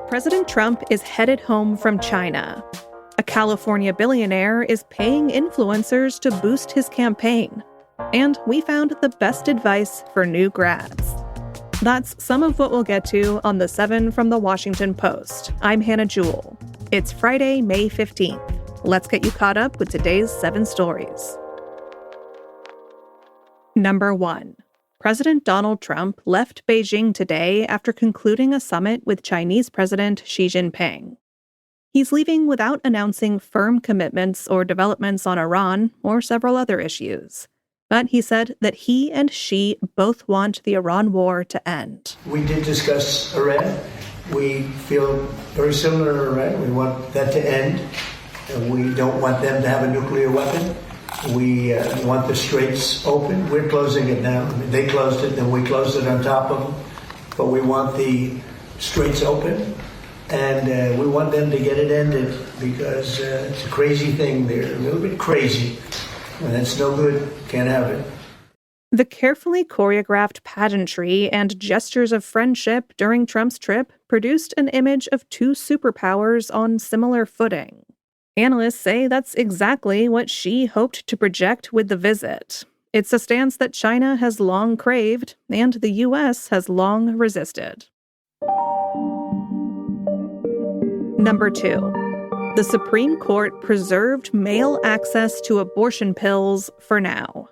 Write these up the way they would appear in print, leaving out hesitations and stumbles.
President Trump is headed home from China. A California billionaire is paying influencers to boost his campaign. And we found the best advice for new grads. That's some of what we'll get to on The 7 from The Washington Post. I'm Hannah Jewell. It's Friday, May 15th. Let's get you caught up with today's 7 stories. Number 1. President Donald Trump left Beijing today after concluding a summit with Chinese President Xi Jinping. He's leaving without announcing firm commitments or developments on Iran or several other issues. But he said that he and Xi both want the Iran war to end. We did discuss Iran. We feel very similar to Iran. We want that to end. We don't want them to have a nuclear weapon. We want the straits open. We're closing it now. They closed it, then we closed it on top of them. But we want the straits open, and we want them to get it ended because it's a crazy thing. They're a little bit crazy, and it's no good. Can't have it. The carefully choreographed pageantry and gestures of friendship during Trump's trip produced an image of two superpowers on similar footing. Analysts say that's exactly what Xi hoped to project with the visit. It's a stance that China has long craved and the U.S. has long resisted. Number 2. The Supreme Court preserved male access to abortion pills for now.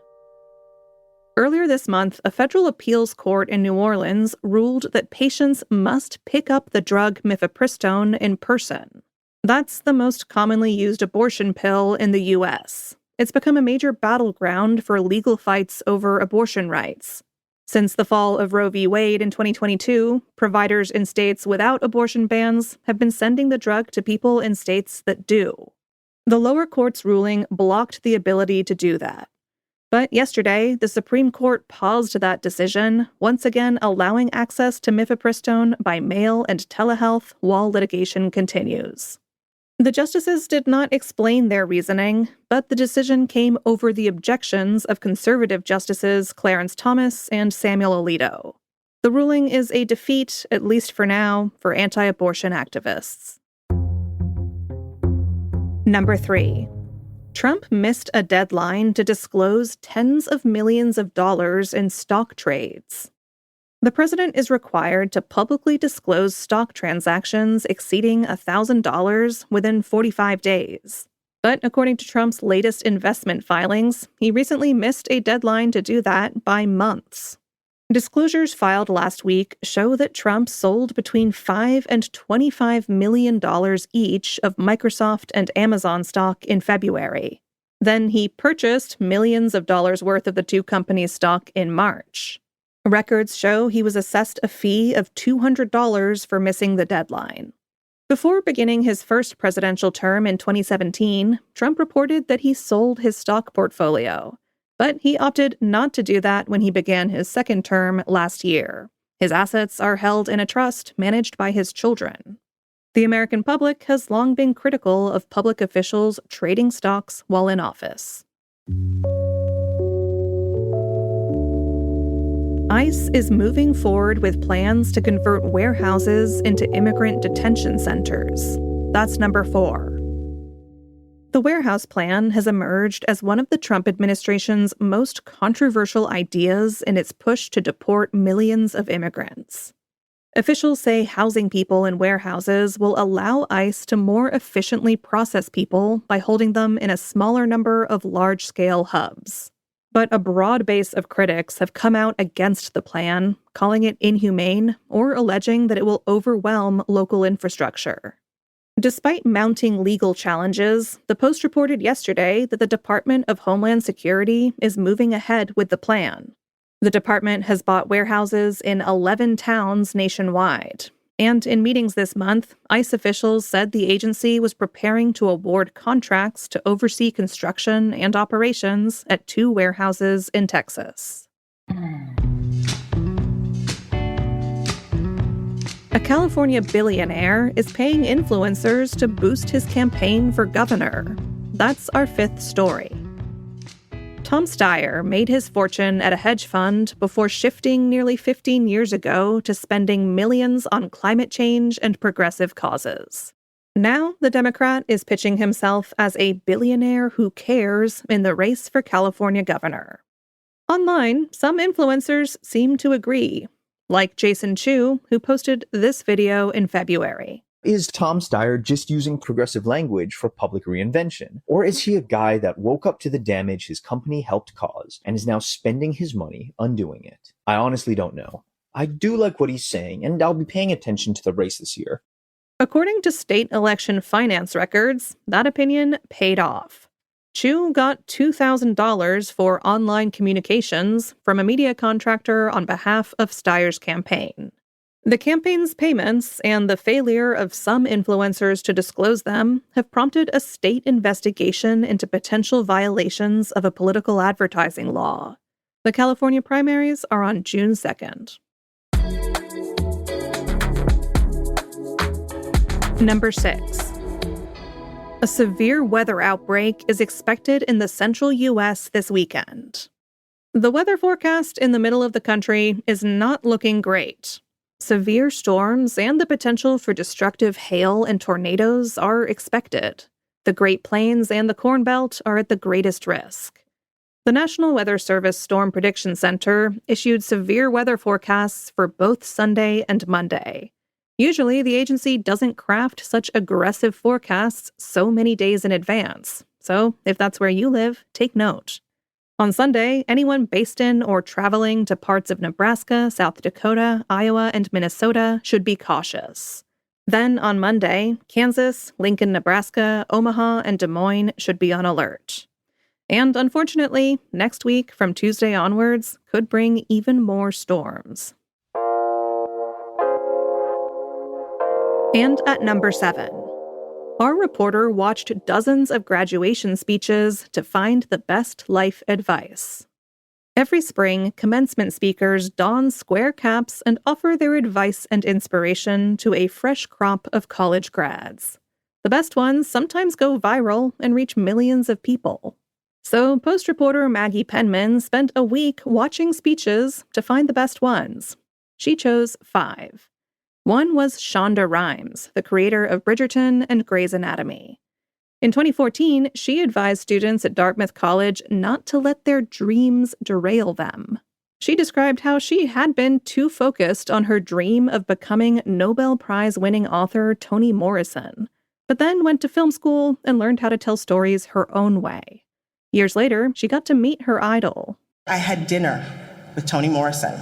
Earlier this month, a federal appeals court in New Orleans ruled that patients must pick up the drug mifepristone in person. That's the most commonly used abortion pill in the U.S. It's become a major battleground for legal fights over abortion rights. Since the fall of Roe v. Wade in 2022, providers in states without abortion bans have been sending the drug to people in states that do. The lower court's ruling blocked the ability to do that. But yesterday, the Supreme Court paused that decision, once again allowing access to mifepristone by mail and telehealth while litigation continues. The justices did not explain their reasoning, but the decision came over the objections of conservative justices Clarence Thomas and Samuel Alito. The ruling is a defeat, at least for now, for anti-abortion activists. Number 3. Trump missed a deadline to disclose tens of millions of dollars in stock trades. The president is required to publicly disclose stock transactions exceeding $1,000 within 45 days. But according to Trump's latest investment filings, he recently missed a deadline to do that by months. Disclosures filed last week show that Trump sold between $5 and $25 million each of Microsoft and Amazon stock in February. Then he purchased millions of dollars worth of the two companies' stock in March. Records show he was assessed a fee of $200 for missing the deadline. Before beginning his first presidential term in 2017, Trump reported that he sold his stock portfolio. But he opted not to do that when he began his second term last year. His assets are held in a trust managed by his children. The American public has long been critical of public officials trading stocks while in office. ICE is moving forward with plans to convert warehouses into immigrant detention centers. That's number 4. The warehouse plan has emerged as one of the Trump administration's most controversial ideas in its push to deport millions of immigrants. Officials say housing people in warehouses will allow ICE to more efficiently process people by holding them in a smaller number of large-scale hubs. But a broad base of critics have come out against the plan, calling it inhumane or alleging that it will overwhelm local infrastructure. Despite mounting legal challenges, the Post reported yesterday that the Department of Homeland Security is moving ahead with the plan. The department has bought warehouses in 11 towns nationwide. And in meetings this month, ICE officials said the agency was preparing to award contracts to oversee construction and operations at 2 warehouses in Texas. A California billionaire is paying influencers to boost his campaign for governor. That's our 5th story. Tom Steyer made his fortune at a hedge fund before shifting nearly 15 years ago to spending millions on climate change and progressive causes. Now, the Democrat is pitching himself as a billionaire who cares in the race for California governor. Online, some influencers seem to agree, like Jason Chu, who posted this video in February. Is Tom Steyer just using progressive language for public reinvention? Or is he a guy that woke up to the damage his company helped cause and is now spending his money undoing it? I honestly don't know. I do like what he's saying, and I'll be paying attention to the race this year. According to state election finance records, that opinion paid off. Chu got $2,000 for online communications from a media contractor on behalf of Steyer's campaign. The campaign's payments and the failure of some influencers to disclose them have prompted a state investigation into potential violations of a political advertising law. The California primaries are on June 2nd. Number 6. A severe weather outbreak is expected in the central U.S. this weekend. The weather forecast in the middle of the country is not looking great. Severe storms and the potential for destructive hail and tornadoes are expected. The Great Plains and the Corn Belt are at the greatest risk. The National Weather Service Storm Prediction Center issued severe weather forecasts for both Sunday and Monday. Usually, the agency doesn't craft such aggressive forecasts so many days in advance. So, if that's where you live, take note. On Sunday, anyone based in or traveling to parts of Nebraska, South Dakota, Iowa, and Minnesota should be cautious. Then on Monday, Kansas, Lincoln, Nebraska, Omaha, and Des Moines should be on alert. And unfortunately, next week from Tuesday onwards could bring even more storms. And at number 7, our reporter watched dozens of graduation speeches to find the best life advice. Every spring, commencement speakers don square caps and offer their advice and inspiration to a fresh crop of college grads. The best ones sometimes go viral and reach millions of people. So Post reporter Maggie Penman spent a week watching speeches to find the best ones. She chose 5. One was Shonda Rhimes, the creator of Bridgerton and Grey's Anatomy. In 2014, she advised students at Dartmouth College not to let their dreams derail them. She described how she had been too focused on her dream of becoming Nobel Prize-winning author Toni Morrison, but then went to film school and learned how to tell stories her own way. Years later, she got to meet her idol. I had dinner with Toni Morrison,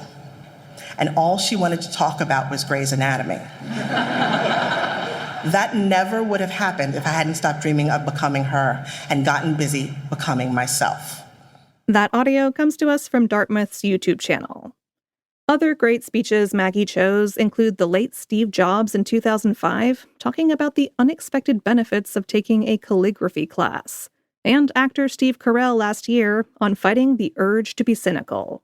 and all she wanted to talk about was Grey's Anatomy. That never would have happened if I hadn't stopped dreaming of becoming her and gotten busy becoming myself. That audio comes to us from Dartmouth's YouTube channel. Other great speeches Maggie chose include the late Steve Jobs in 2005, talking about the unexpected benefits of taking a calligraphy class, and actor Steve Carell last year on fighting the urge to be cynical.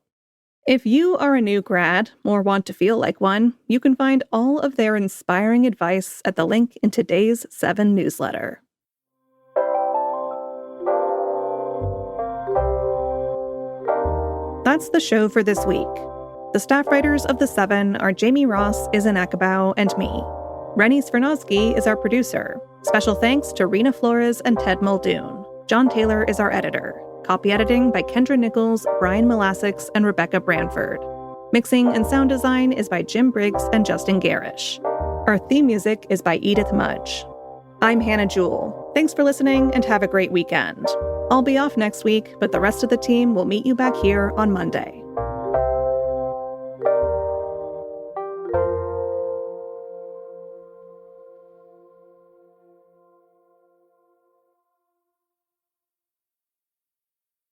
If you are a new grad or want to feel like one, you can find all of their inspiring advice at the link in today's 7 newsletter. That's the show for this week. The staff writers of The 7 are Jamie Ross, Izan Akabau, and me. Rennie Svirnovsky is our producer. Special thanks to Rena Flores and Ted Muldoon. John Taylor is our editor. Copy editing by Kendra Nichols, Brian Malasics, and Rebecca Branford. Mixing and sound design is by Jim Briggs and Justin Garish. Our theme music is by Edith Mudge. I'm Hannah Jewell. Thanks for listening and have a great weekend. I'll be off next week, but the rest of the team will meet you back here on Monday.